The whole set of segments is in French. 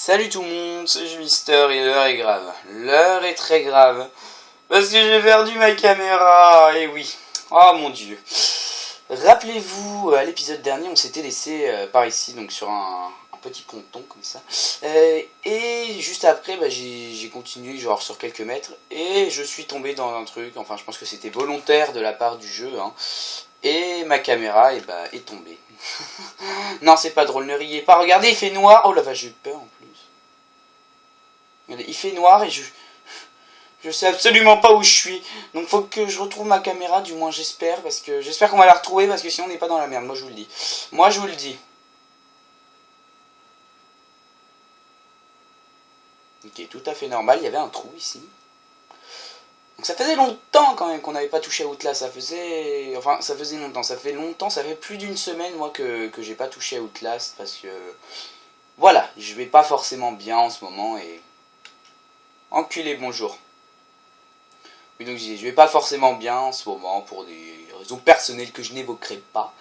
Salut tout le monde, c'est Jumister et l'heure est grave. L'heure est très grave. Parce que j'ai perdu ma caméra, et oui. Oh mon dieu. Rappelez-vous, à l'épisode dernier, on s'était laissé par ici, donc sur un petit ponton comme ça. Et juste après, j'ai continué genre sur quelques mètres. Et je suis tombé dans un truc, enfin je pense que c'était volontaire de la part du jeu. Et ma caméra est tombée. Non, c'est pas drôle, ne riez pas. Regardez, il fait noir. Oh la vache, j'ai eu peur en plus. Regardez, il fait noir et je sais absolument pas où je suis. Donc faut que je retrouve ma caméra, du moins j'espère. Parce que j'espère qu'on va la retrouver parce que sinon on n'est pas dans la merde. Moi je vous le dis. Moi je vous le dis. Ok, tout à fait normal. Il y avait un trou ici. Donc ça faisait longtemps quand même qu'on n'avait pas touché à Outlast. Ça faisait longtemps. Ça fait longtemps. Ça fait plus d'une semaine moi que j'ai pas touché à Outlast parce que voilà, je vais pas forcément bien en ce moment et enculé bonjour. Oui, donc je vais pas forcément bien en ce moment pour des raisons personnelles que je n'évoquerai pas.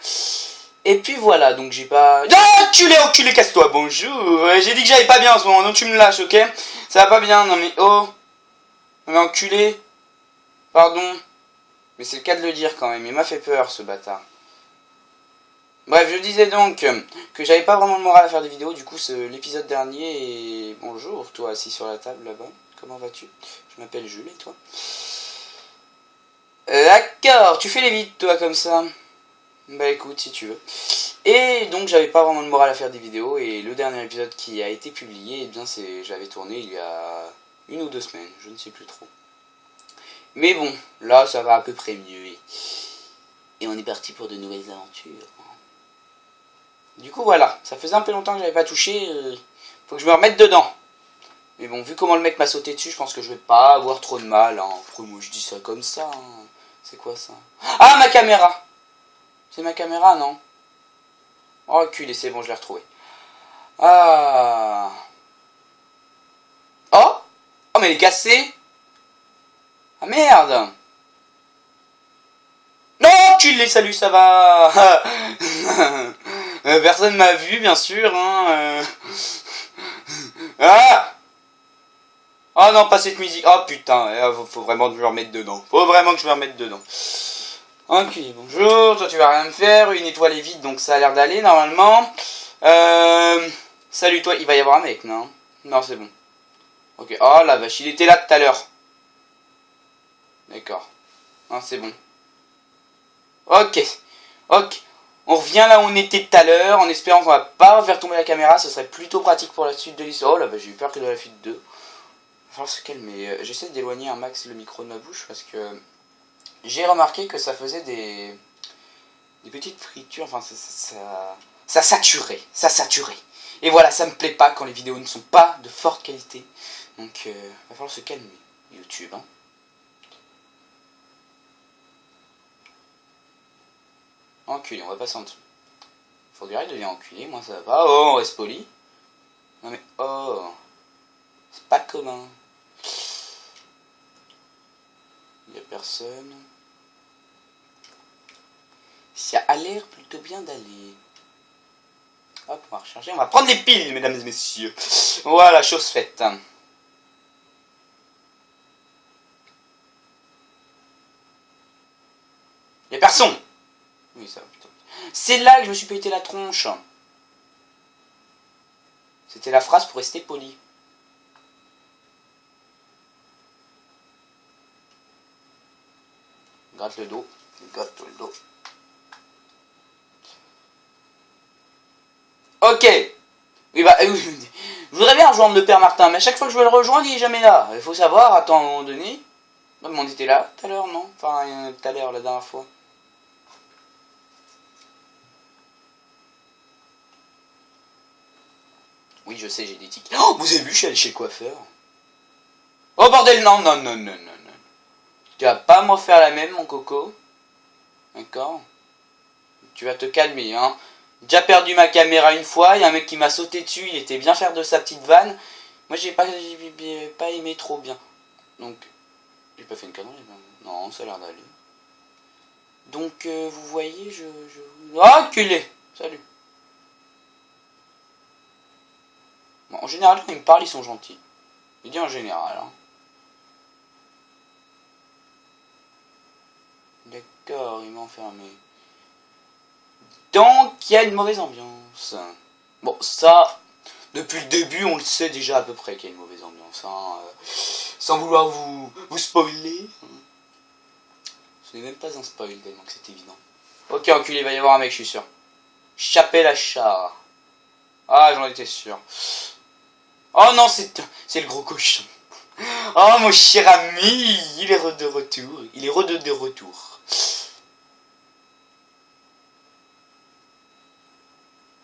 Et puis voilà, donc j'ai pas... Ah, enculé, casse-toi, bonjour. J'ai dit que j'allais pas bien en ce moment, donc tu me lâches, ok? Ça va pas bien, non mais oh. Non mais enculé. Pardon. Mais c'est le cas de le dire quand même, il m'a fait peur ce bâtard. Bref, je disais donc que j'avais pas vraiment le moral à faire des vidéos, du coup l'épisode dernier et... Bonjour, toi assis sur la table là-bas, comment vas-tu? Je m'appelle Jules et toi? D'accord, tu fais les vides toi comme ça. Bah écoute, si tu veux. Et donc j'avais pas vraiment le moral à faire des vidéos et le dernier épisode qui a été publié, eh bien j'avais tourné il y a 1 ou 2 semaines, je ne sais plus trop. Mais bon, là ça va à peu près mieux et on est parti pour de nouvelles aventures. Du coup voilà, ça faisait un peu longtemps que j'avais pas touché, faut que je me remette dedans. Mais bon, vu comment le mec m'a sauté dessus, je pense que je vais pas avoir trop de mal. Après moi je dis ça comme ça. C'est quoi ça? Ah, ma caméra! C'est ma caméra, non? Oh, reculé, c'est bon, je l'ai retrouvé. Ah. Oh! Oh, mais elle est cassée! Ah, merde! Non, reculé, salut, ça va! Personne m'a vu, bien sûr, Ah! Oh non, pas cette musique. Oh putain, faut vraiment que je me remette dedans. Faut vraiment que je me remette dedans. Ok, bonjour, toi tu vas rien me faire, une étoile est vide donc ça a l'air d'aller normalement. Salut toi, il va y avoir un mec, non? Non, c'est bon. Ok, oh la vache, il était là tout à l'heure. D'accord. Non, c'est bon. Ok, ok. On revient là où on était tout à l'heure en espérant qu'on va pas faire tomber la caméra, ce serait plutôt pratique pour la suite de l'histoire. Oh là, j'ai eu peur que de la suite 2. Il va falloir se calmer. J'essaie d'éloigner un max le micro de ma bouche parce que j'ai remarqué que ça faisait des petites fritures, enfin ça saturait. Et voilà, ça me plaît pas quand les vidéos ne sont pas de forte qualité. Donc va falloir se calmer, YouTube. Enculé, on va passer en dessous. Faudrait devenir enculé, moi ça va. Oh, on reste poli. Non mais oh, c'est pas commun. Il y a personne. Ça a l'air plutôt bien d'aller. Hop, on va recharger. On va prendre les piles, mesdames et messieurs. Voilà, chose faite. Y'a personne. Oui, ça, putain. C'est là que je me suis pété la tronche. C'était la phrase pour rester poli. Gratte le dos. Gratte le dos. Ok. Oui, je voudrais bien rejoindre le père Martin, mais à chaque fois que je veux le rejoindre, il est jamais là. Il faut savoir, attends, à un moment donné. On était là tout à l'heure, non? Enfin, tout à l'heure, la dernière fois. Oui, je sais, j'ai des tics. Oh, vous avez vu, je suis allé chez le coiffeur. Oh bordel, non. Tu vas pas m'en faire la même, mon coco. D'accord? Tu vas te calmer, hein. Déjà perdu ma caméra une fois, il y a un mec qui m'a sauté dessus, il était bien faire de sa petite vanne. Moi j'ai pas aimé trop bien. Donc, j'ai pas fait une connerie, non, ça a l'air d'aller. Donc, vous voyez, Oh, culé. Salut. Bon, général, quand ils me parlent, ils sont gentils. Je dis en général. Hein. D'accord, il m'a enfermé. Donc, il y a une mauvaise ambiance. Bon, ça, depuis le début, on le sait déjà à peu près qu'il y a une mauvaise ambiance. Hein. Sans vouloir vous spoiler. Ce n'est même pas un spoil, tellement que c'est évident. Ok, enculé, il va y avoir un mec, je suis sûr. Chapelle à chat. Ah, j'en étais sûr. Oh non, c'est le gros cochon. Oh, mon cher ami, il est de retour. Il est de retour.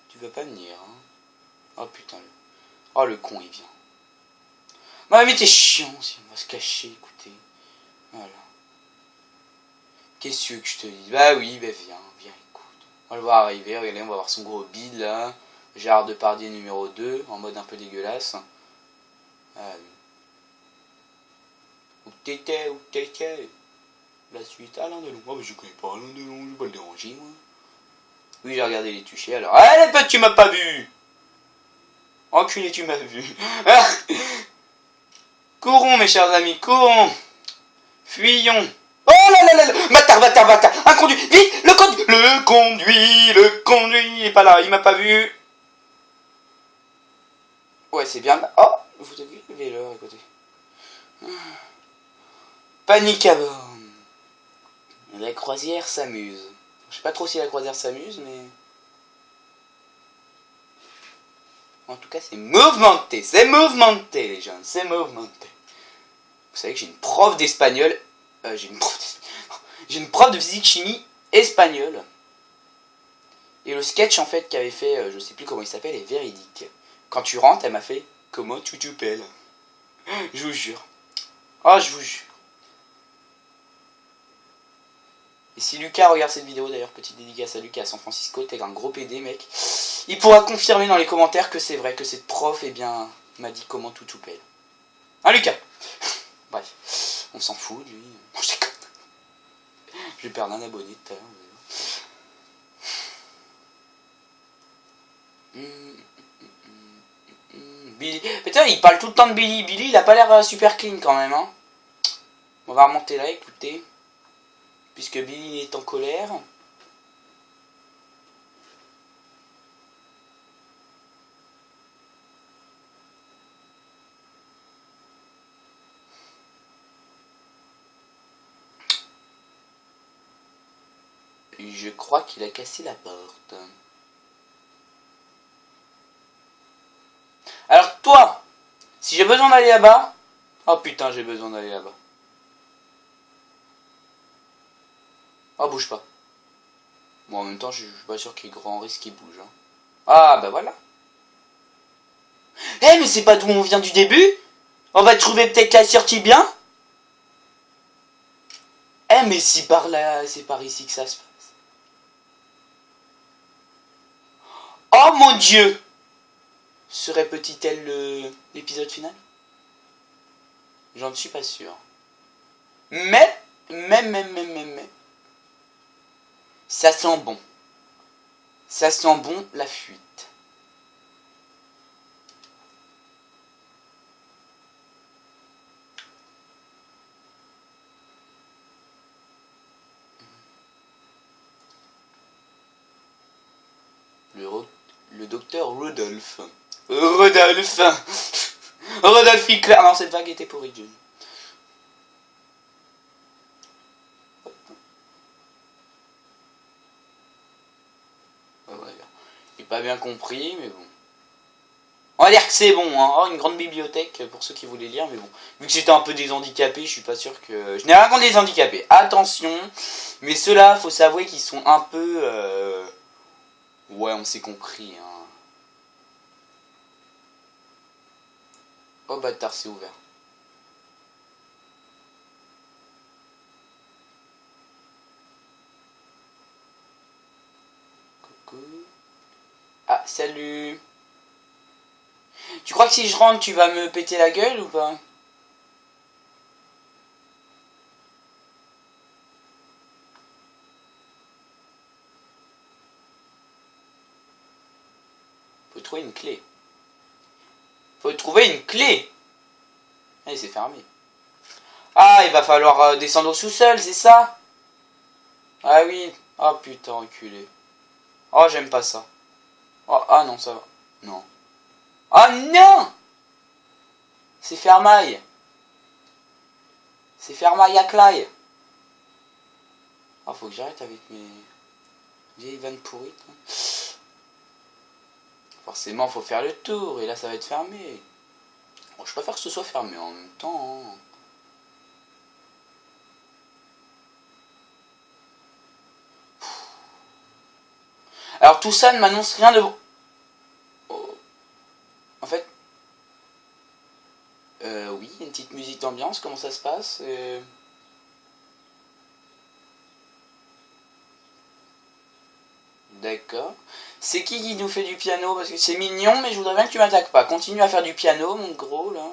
Tu vas pas venir, hein. Oh putain. Oh, le con, il vient. Ouais, mais t'es chiant, si on va se cacher, écoutez. Voilà. Qu'est-ce que je te dis? Bah oui, bah viens, écoute. On va le voir arriver, regardez, on va voir son gros bide, là. Gérard Depardieu numéro 2, en mode un peu dégueulasse. Ah oui. Où t'étais? La suite, Alain Delon. Oh, mais je connais pas Alain Delon, je vais pas le déranger, moi. Oui, j'ai regardé les touchés, alors. Allez, pote, tu m'as pas vu! Enculé, tu m'as vu. Courons, mes chers amis, courons! Fuyons! Oh là là là là! Bâtard! Un conduit! Vite! Le conduit! Il est pas là, il m'a pas vu! Ouais, c'est bien. Oh! Vous avez vu le vélo à côté? Panique à bord! La croisière s'amuse. Je sais pas trop si la croisière s'amuse, mais... En tout cas, c'est mouvementé, les jeunes, c'est mouvementé. Vous savez que j'ai une prof d'espagnol, j'ai une prof de physique-chimie espagnole. Et le sketch, en fait, qu'avait fait, je sais plus comment il s'appelle, est véridique. Quand tu rentres, elle m'a fait « Comment tu t'appelles ?» Je vous jure. Oh, je vous jure. Et si Lucas regarde cette vidéo, d'ailleurs, petite dédicace à Lucas à San Francisco, t'es un gros PD, mec. Il pourra confirmer dans les commentaires que c'est vrai, que cette prof, eh bien, m'a dit comment tout pèle. Hein, Lucas? Bref, on s'en fout, lui. Bon, je déconne. Je vais perdre un abonné tout à l'heure. Billy. Putain, il parle tout le temps de Billy. Billy, il a pas l'air super clean quand même, hein. On va remonter là, écoutez. Puisque Billy est en colère. Je crois qu'il a cassé la porte. Alors toi, si j'ai besoin d'aller là-bas... Oh putain, j'ai besoin d'aller là-bas. Oh, bouge pas. Bon, en même temps, je suis pas sûr qu'il y ait grand risque qu'il bouge. Hein. Ah, bah voilà. Eh, mais c'est pas d'où on vient du début? On va trouver peut-être la sortie bien? Eh, mais si par là, c'est par ici que ça se passe. Oh mon Dieu! Serait petit-elle l'épisode final? J'en suis pas sûr. Mais, ça sent bon. Ça sent bon la fuite. Le docteur Rodolphe. Rodolphe Hitler. Non, cette vague était pourrie, John. J'ai pas bien compris, mais bon. On va dire que c'est bon, hein. Oh, une grande bibliothèque pour ceux qui voulaient lire, mais bon. Vu que c'était un peu des handicapés, je suis pas sûr que... Je n'ai rien contre les handicapés, attention. Mais ceux-là, faut s'avouer qu'ils sont un peu... Ouais, on s'est compris, hein. Oh bâtard, c'est ouvert. Coucou. Ah, salut. Tu crois que si je rentre, tu vas me péter la gueule ou pas? Faut trouver une clé. Faut trouver une clé. Allez, c'est fermé. Ah, il va falloir descendre au sous-sol, c'est ça? Ah oui. Ah putain, enculé. Oh, j'aime pas ça. Oh, ah non, ça va. Non. Ah non! C'est fermaille. C'est fermaille à claille. Ah, faut que j'arrête avec mes vieilles vannes pourries. Forcément, faut faire le tour. Et là, ça va être fermé. Bon, je préfère que ce soit fermé en même temps. Hein. Alors, tout ça ne m'annonce rien de bon. Oh. En fait, oui, une petite musique d'ambiance. Comment ça se passe D'accord. C'est qui nous fait du piano? Parce que c'est mignon, mais je voudrais bien que tu m'attaques pas. Continue à faire du piano, mon gros, là.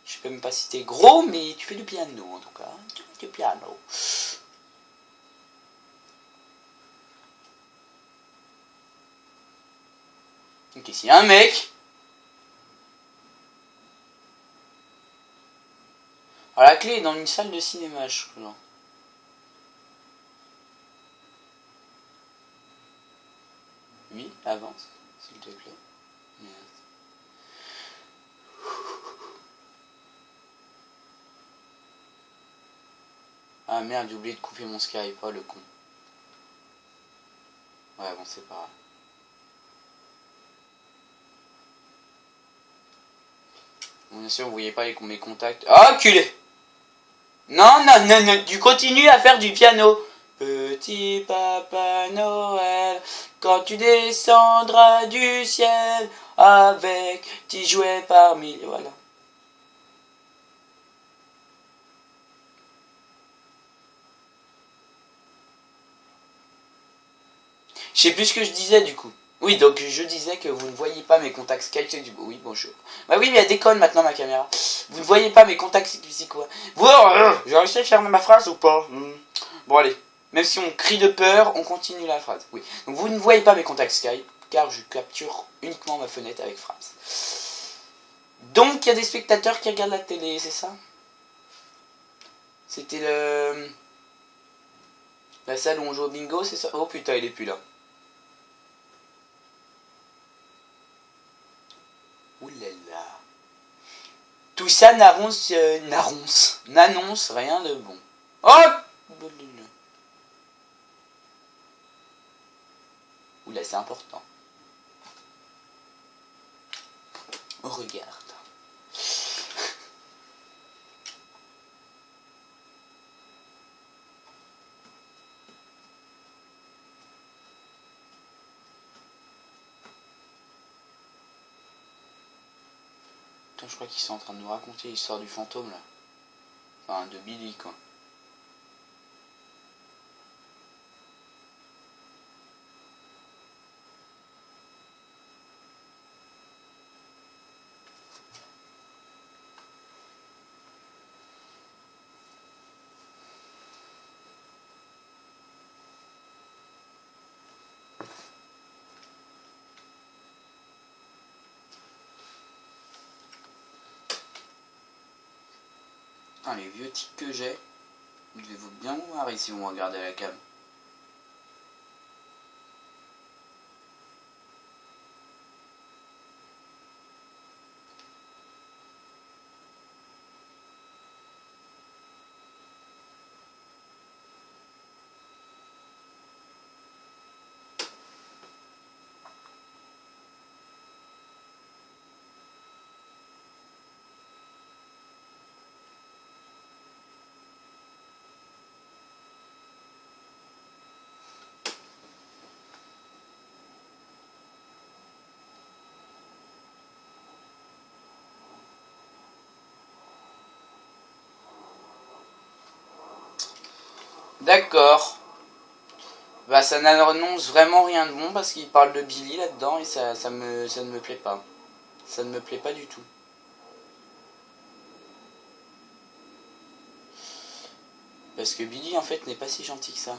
Je peux même pas citer gros, mais tu fais du piano, en tout cas. Tu fais du piano. Ok, s'il y a un mec... Alors, la clé est dans une salle de cinéma, je crois. Oui, avance, s'il te plaît. Merde. Ah merde, j'ai oublié de couper mon Skype, oh le con. Ouais, bon, c'est pas grave. Bon, bien sûr, vous voyez pas mes contacts. Ah, culé! Non, non, non, non, tu continues à faire du piano. Petit Papa Noël, quand tu descendras du ciel, avec tes jouets parmi... Voilà. Je sais plus ce que je disais du coup. Oui, donc je disais que vous ne voyez pas mes contacts Skype, c'est du... Oui, bonjour. Bah oui, mais elle déconne maintenant ma caméra. Vous ne voyez pas mes contacts, c'est quoi? Vous, j'ai réussi à faire ma phrase ou pas? Bon, allez. Même si on crie de peur, on continue la phrase. Oui. Donc vous ne voyez pas mes contacts Skype, car je capture uniquement ma fenêtre avec phrase. Donc il y a des spectateurs qui regardent la télé, c'est ça? C'était la salle où on joue au bingo, c'est ça? Oh putain, il est plus là. Ouh là là. Tout ça n'annonce rien de bon. Oh! Oula, c'est important. On regarde. Putain, je crois qu'ils sont en train de nous raconter l'histoire du fantôme là. Enfin, de Billy quoi. Putain, les vieux tics que j'ai, vous devez vous bien vous marrer si vous me regardez à la cam. D'accord. Bah ça n'annonce vraiment rien de bon parce qu'il parle de Billy là-dedans et ça ne me plaît pas. Ça ne me plaît pas du tout. Parce que Billy en fait n'est pas si gentil que ça.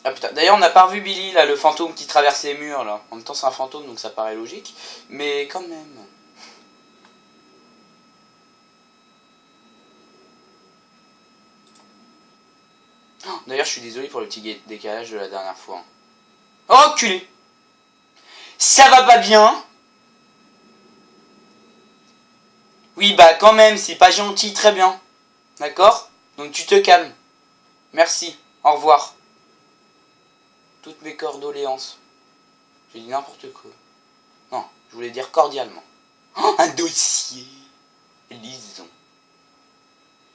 Ah putain, d'ailleurs on n'a pas revu Billy là, le fantôme qui traverse les murs là. En même temps c'est un fantôme donc ça paraît logique. Mais quand même. D'ailleurs je suis désolé pour le petit décalage de la dernière fois. Oh culé. Ça va pas bien. Oui bah quand même, c'est pas gentil, très bien. D'accord? Donc tu te calmes. Merci. Au revoir. Toutes mes condoléances. J'ai dit n'importe quoi. Non, je voulais dire cordialement. Oh, un dossier. Lisons.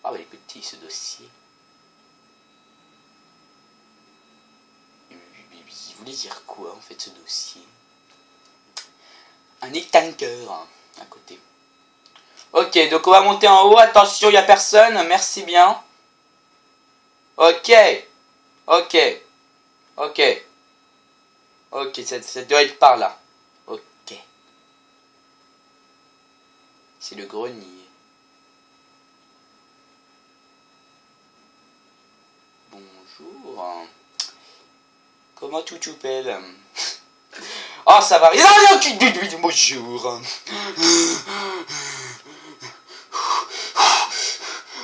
Ah bah il est petit ce dossier. Il voulait dire quoi en fait ce dossier? Un étanqueur hein, à côté. Ok, donc on va monter en haut. Attention, il n'y a personne. Merci bien. Ok. Ok. Ok. Ok, ça doit être par là. Ok. C'est le grenier. Bonjour. Comment tu t'appelles? Oh, ça va. Bonjour.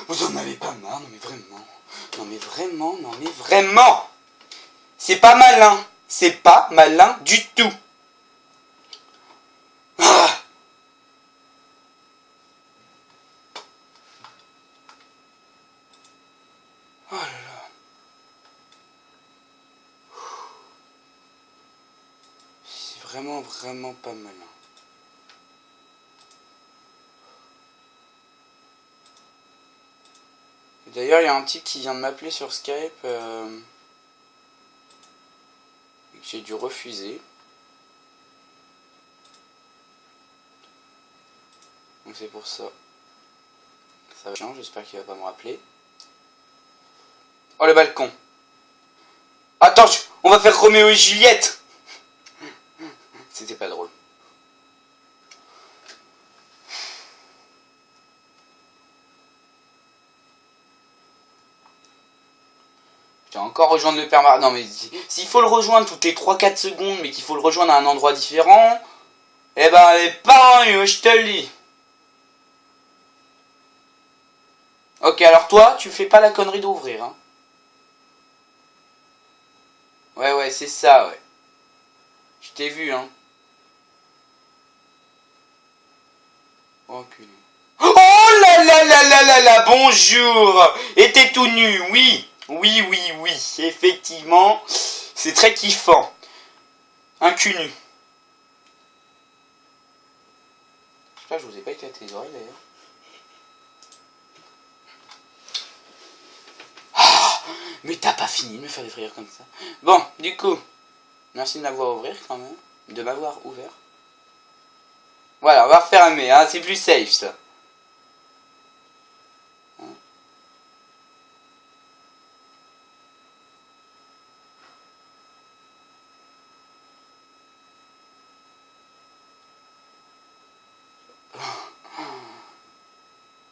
Vous en avez pas marre? Non mais vraiment. Non mais vraiment. Non mais vraiment. C'est pas malin. C'est pas malin du tout. Ah. Oh là là. C'est vraiment, vraiment pas malin. D'ailleurs, il y a un type qui vient de m'appeler sur Skype et que j'ai dû refuser. Donc c'est pour ça. Ça va changer, j'espère qu'il va pas me rappeler. Oh le balcon. Attends, on va faire Roméo et Juliette. C'était pas drôle. Putain, encore rejoindre le père Mar... Non mais s'il faut le rejoindre toutes les 3-4 secondes, mais qu'il faut le rejoindre à un endroit différent, eh ben les parents, je te le dis. Ok, alors toi, tu fais pas la connerie d'ouvrir, hein. Ouais, c'est ça, ouais. Je t'ai vu, hein. Oh, culé. Oh là là là là là là, bonjour. Et t'es tout nu, oui. Oui, effectivement. C'est très kiffant. Un cul nu. Putain, je vous ai pas éclaté les oreilles d'ailleurs. Mais t'as pas fini de me faire des frayeurs comme ça. Bon, du coup, merci de m'avoir ouvert quand même. De m'avoir ouvert. Voilà, on va refermer, hein, c'est plus safe ça.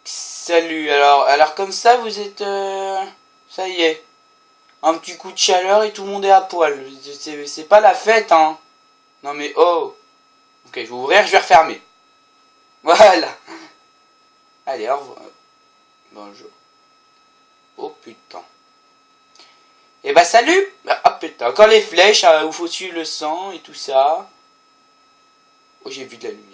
Salut, alors comme ça vous êtes... ça y est. Un petit coup de chaleur et tout le monde est à poil. C'est pas la fête, hein. Non mais oh. Ok, je vais ouvrir, je vais refermer. Voilà. Allez, au revoir. Bonjour. Oh putain. Et bah salut. Ah putain, encore les flèches, où faut suivre le sang et tout ça. Oh, j'ai vu de la lumière.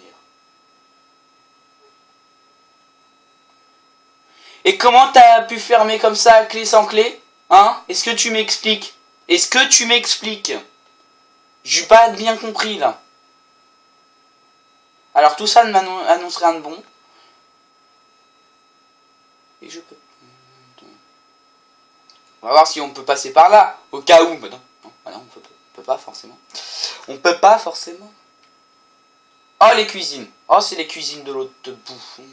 Et comment t'as pu fermer comme ça, clé sans clé? Hein? Est-ce que tu m'expliques? Est-ce que tu m'expliques? J'ai pas bien compris là. Alors tout ça ne m'annonce rien de bon. Et je peux... On va voir si on peut passer par là. Au cas où. Mais non, on peut pas forcément. On peut pas forcément. Oh les cuisines. Oh c'est les cuisines de l'autre bouffon.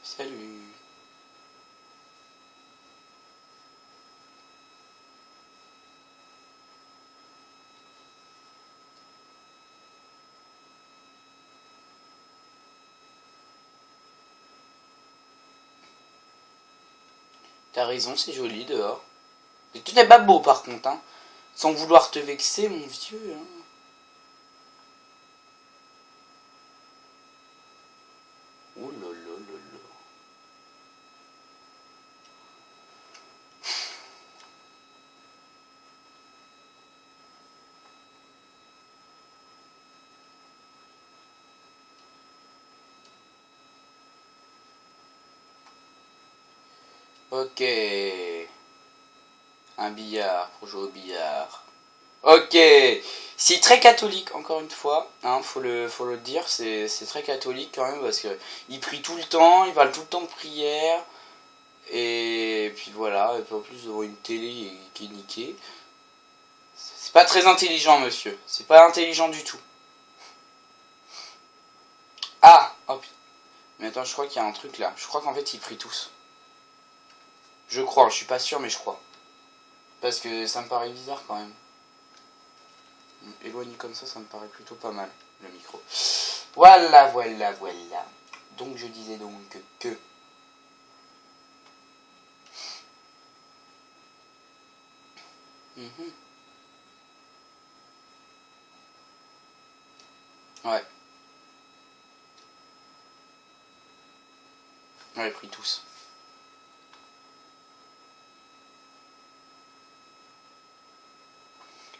Salut. T'as raison, c'est joli dehors. Et tout est pas beau par contre, hein. Sans vouloir te vexer, mon vieux. Hein. Oh là là là là. Ok. Un billard pour jouer au billard. Ok. C'est très catholique, encore une fois. Hein, faut le dire. C'est très catholique quand même parce que il prie tout le temps, il parle tout le temps de prière. Et puis voilà. Et puis en plus d'avoir une télé qui est niquée. C'est pas très intelligent, monsieur. C'est pas intelligent du tout. Ah. Oh putain. Mais attends, je crois qu'il y a un truc là. Je crois qu'en fait ils prient tous. Je crois, je suis pas sûr mais je crois. Parce que ça me paraît bizarre quand même. Éloigné comme ça me paraît plutôt pas mal, le micro. Voilà, voilà, voilà. Donc je disais donc que... Mhm. Ouais. On les pris tous.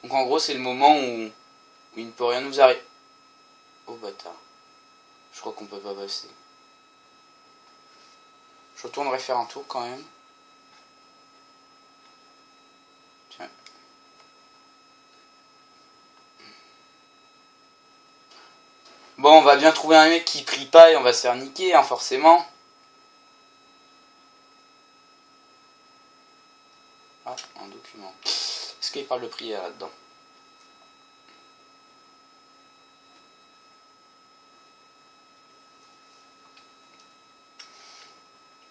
Donc en gros c'est le moment où il ne peut rien nous arriver. Oh bâtard. Je crois qu'on peut pas passer. Je retournerai faire un tour quand même. Tiens. Bon, on va bien trouver un mec qui prie pas et on va se faire niquer, hein, forcément. Ah, un document. Est-ce qu'il parle de prière là-dedans?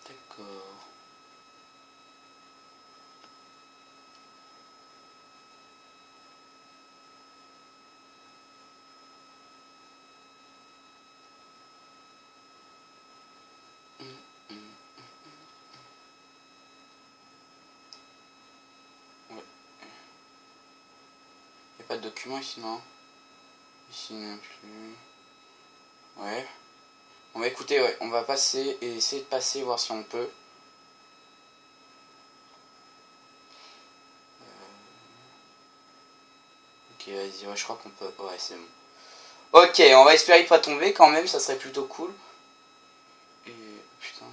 D'accord. Ouais. Y a pas de document ici, non? Ici non plus. Ouais. On va écouter, ouais. On va passer et essayer de passer, voir si on peut. Ok, vas-y, ouais, je crois qu'on peut. Ouais, c'est bon. Ok, on va espérer pas tomber quand même, ça serait plutôt cool. Et. Putain.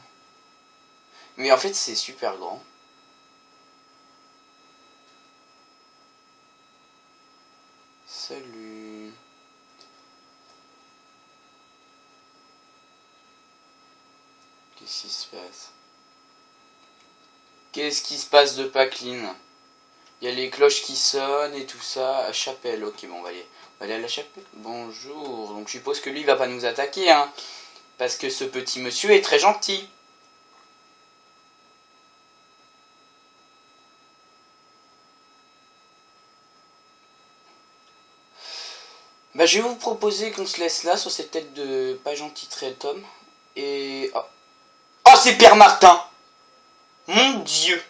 Mais en fait, c'est super grand. Salut. Qu'est-ce qui se passe? Qu'est-ce qui se passe de Pacline? Il y a les cloches qui sonnent et tout ça. À chapelle, ok, bon, on va aller à la chapelle. Bonjour. Donc je suppose que lui, il va pas nous attaquer, hein. Parce que ce petit monsieur est très gentil. Bah, je vais vous proposer qu'on se laisse là sur cette tête de pas gentil très Tom. Et. Oh, oh c'est Père Martin! Mon Dieu!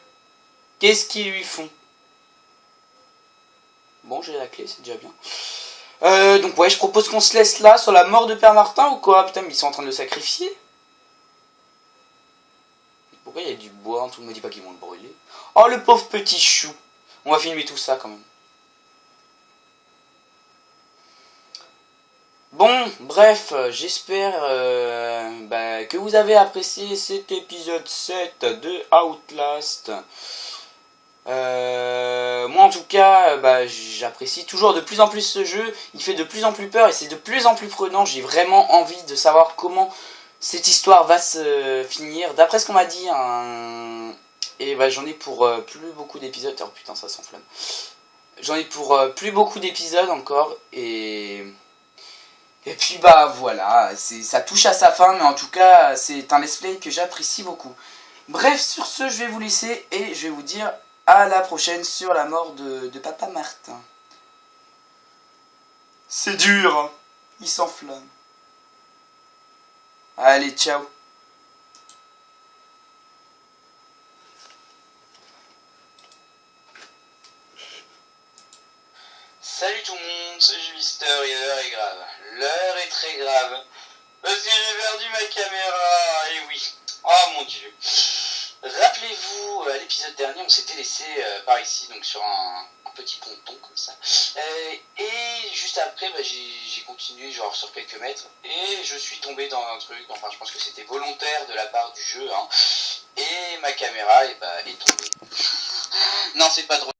Qu'est-ce qu'ils lui font? Bon, j'ai la clé, c'est déjà bien. Donc ouais, je propose qu'on se laisse là sur la mort de Père Martin ou quoi? Putain, mais ils sont en train de le sacrifier. Pourquoi il y a du bois? Tout le monde me dit pas qu'ils vont le brûler. Oh, le pauvre petit chou. On va filmer tout ça quand même. Bon, bref, j'espère que vous avez apprécié cet épisode 7 de Outlast. Moi en tout cas, j'apprécie toujours de plus en plus ce jeu. Il fait de plus en plus peur et c'est de plus en plus prenant. J'ai vraiment envie de savoir comment cette histoire va se finir. D'après ce qu'on m'a dit, et j'en ai pour plus beaucoup d'épisodes. Oh putain, ça s'enflamme. J'en ai pour plus beaucoup d'épisodes encore et puis voilà, ça touche à sa fin, mais en tout cas c'est un let's play que j'apprécie beaucoup. Bref, sur ce, je vais vous laisser et je vais vous dire à la prochaine sur la mort de Papa Martin. C'est dur, hein. Il s'enflamme. Allez, ciao. très grave. Parce que j'ai perdu ma caméra. Et oui. Oh mon dieu. Rappelez-vous, à l'épisode dernier, on s'était laissé par ici, donc sur un petit ponton comme ça. Et juste après, bah, j'ai continué genre sur quelques mètres. Et je suis tombé dans un truc, enfin je pense que c'était volontaire de la part du jeu. Hein, et ma caméra bah, est tombée. Non, c'est pas drôle.